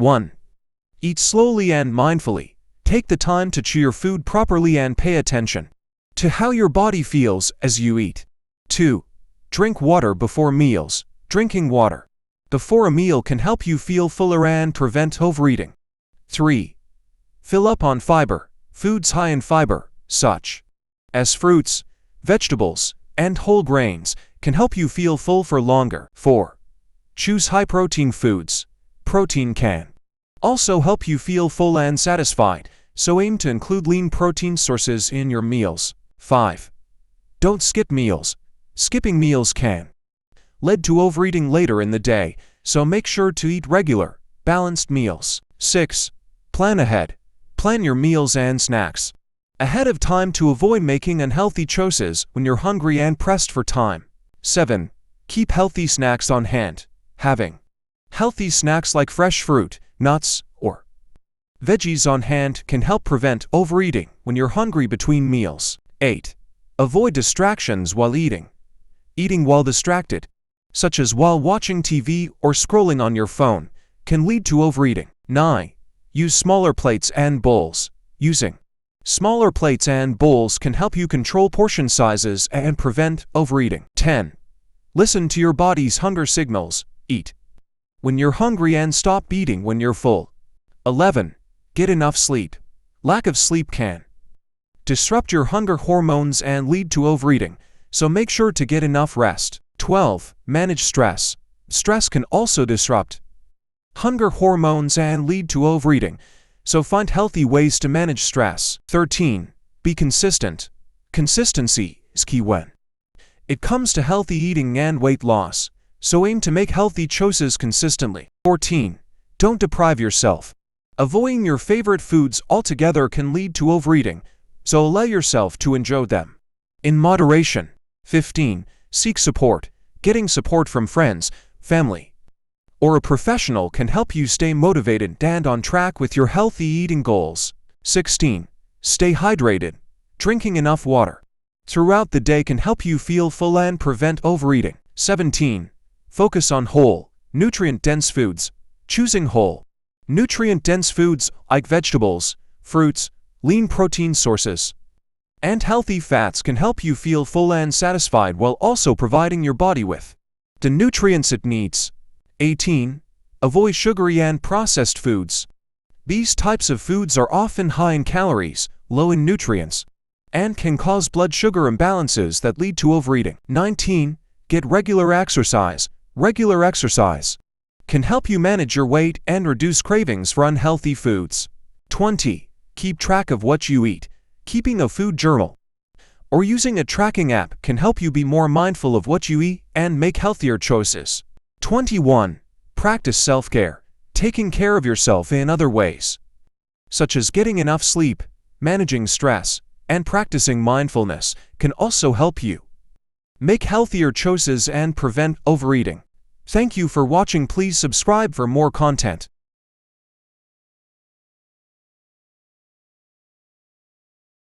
1. Eat slowly and mindfully. Take the time to chew your food properly and pay attention to how your body feels as you eat. 2. Drink water before meals. Drinking water before a meal can help you feel fuller and prevent overeating. 3. Fill up on fiber. Foods high in fiber, such as fruits, vegetables, and whole grains, can help you feel full for longer. 4. Choose high-protein foods. Protein can also help you feel full and satisfied, so aim to include lean protein sources in your meals. 5. Don't skip meals. Skipping meals can lead to overeating later in the day, so make sure to eat regular, balanced meals. 6. Plan ahead. Plan your meals and snacks ahead of time to avoid making unhealthy choices when you're hungry and pressed for time. 7. Keep healthy snacks on hand. Having healthy snacks like fresh fruit, nuts, or veggies on hand can help prevent overeating when you're hungry between meals. 8. Avoid distractions while eating. Eating while distracted, such as while watching TV or scrolling on your phone, can lead to overeating. 9. Use smaller plates and bowls. Using smaller plates and bowls can help you control portion sizes and prevent overeating. 10. Listen to your body's hunger signals. Eat when you're hungry and stop eating when you're full. 11. Get enough sleep. Lack of sleep can disrupt your hunger hormones and lead to overeating, so make sure to get enough rest. 12. Manage stress. Stress can also disrupt hunger hormones and lead to overeating, so find healthy ways to manage stress. 13. Be consistent. Consistency is key when it comes to healthy eating and weight loss, so aim to make healthy choices consistently. 14. Don't deprive yourself. Avoiding your favorite foods altogether can lead to overeating, so allow yourself to enjoy them in moderation. 15. Seek support. Getting support from friends, family, or a professional can help you stay motivated and on track with your healthy eating goals. 16. Stay hydrated. Drinking enough water throughout the day can help you feel full and prevent overeating. 17. Focus on whole, nutrient-dense foods. Choosing whole, nutrient-dense foods like vegetables, fruits, lean protein sources, and healthy fats can help you feel full and satisfied while also providing your body with the nutrients it needs. 18. Avoid sugary and processed foods. These types of foods are often high in calories, low in nutrients, and can cause blood sugar imbalances that lead to overeating. 19. Get regular exercise. Regular exercise can help you manage your weight and reduce cravings for unhealthy foods. 20. Keep track of what you eat. Keeping a food journal or using a tracking app can help you be more mindful of what you eat and make healthier choices. 21. Practice self-care. Taking care of yourself in other ways, such as getting enough sleep, managing stress, and practicing mindfulness, can also help you make healthier choices and prevent overeating. Thank you for watching. Please subscribe for more content.